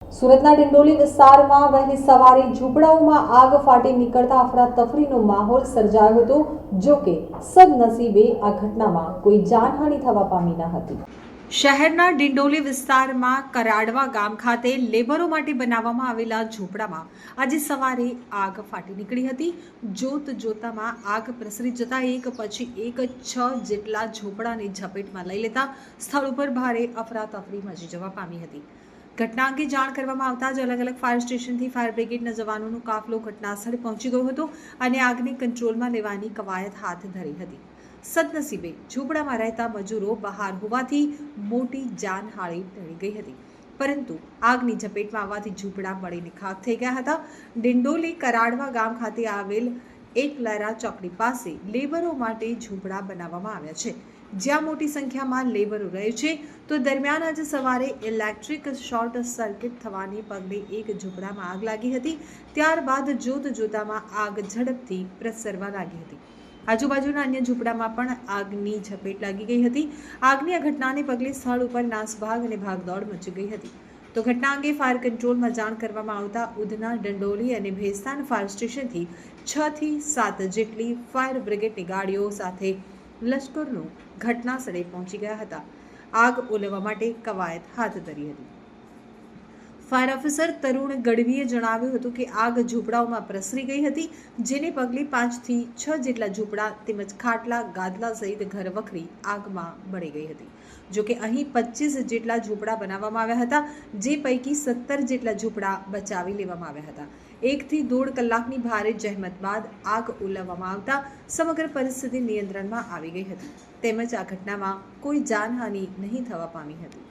સુરતના ડિંડોલી વિસ્તારમાં વહેલી સવારે ઝૂંપડાઓમાં આગ ફાટી નીકળતા અફરાતફરીનો માહોલ સર્જાયો હતો. જો કે સદનસીબે આ ઘટનામાં કોઈ જાનહાનિ થવા પામી ન હતી. શહેરના ડિંડોલી વિસ્તારમાં કરાડવા ગામ ખાતે લેબરો માટે બનાવવામાં આવેલા ઝૂંપડામાં આજે સવારે આગ ફાટી નીકળી હતી. જોત જોતામાં આગ પ્રસરી જતા એક પછી એક 6 જેટલા ઝૂંપડાને ઝપેટમાં લઈ લેતા સ્થળ ઉપર ભારે અફરાતફરી મચી જવા પામી હતી. ઘટના અંગે જાણ કરવામાં આવતા જ અલગ અલગ ફાયર સ્ટેશનથી ફાયર બ્રિગેડના જવાનોનો કાફલો ઘટનાસ્થળે પહોંચી ગયો હતો અને આગને કંટ્રોલમાં લેવાની કવાયત હાથ ધરી હતી. સદનસીબે ઝૂંપડામાં રહેતા મજૂરો બહાર હોવાથી મોટી જાનહાનિ ટળી ગઈ હતી, પરંતુ આગની ઝપેટમાં આવવાથી ઝૂંપડા બળીને ખાખ થઈ ગયા હતા. ડિંડોલી કરાડવા ગામ ખાતે આવેલ એકલરા ચોકડી પાસે લેબરો માટે ઝૂંપડા બનાવવામાં આવ્યા છે, જ્યાં મોટી સંખ્યામાં લેબરો રહે છે. તો દરમિયાન આજે સવારે ઇલેક્ટ્રિક શોર્ટ સર્કિટ થવાને પગલે એક ઝૂંપડામાં આગ લાગી હતી. ત્યારબાદ જોતામાં આગ ઝડપથી પ્રસરવા લાગી હતી. આજુબાજુના અન્ય ઝૂંપડામાં પણ આગની ઝપેટ લાગી ગઈ હતી. આગની આ ઘટનાને પગલે સ્થળ ઉપર નાસભાગ અને ભાગદોડ મચી ગઈ હતી. તો ઘટના અંગે ફાયર કંટ્રોલમાં જાણ કરવામાં આવતા ઉધના, ડિંડોલી અને ભેસ્તાન ફાયર સ્ટેશનથી 6 થી 7 જેટલી ફાયર બ્રિગેડની ગાડીઓ સાથે લશ્કરનો ઘટનાસ્થળે પહોંચી ગયા હતા. આગ ઓલવવા માટે કવાયત હાથ ધરી હતી. ફાયર ઓફિસર તરુણ ગઢવીએ જણાવ્યું હતું કે આગ ઝૂંપડાઓમાં પ્રસરી ગઈ હતી, જેને પગલે 5 થી 6 જેટલા ઝૂંપડા તેમજ ખાટલા, ગાદલા સહિત ઘરવખરી આગમાં બળી ગઈ હતી. જોકે અહીં 25 જેટલા ઝૂંપડા બનાવવામાં આવ્યા હતા, જે પૈકી 17 જેટલા ઝૂંપડા બચાવી લેવામાં આવ્યા હતા. 1 થી 1.5 કલાકની ભારે જહેમત બાદ આગ ઓલવવામાં આવતા સમગ્ર પરિસ્થિતિ નિયંત્રણમાં આવી ગઈ હતી, તેમજ આ ઘટનામાં કોઈ જાનહાનિ નહીં થવા પામી હતી.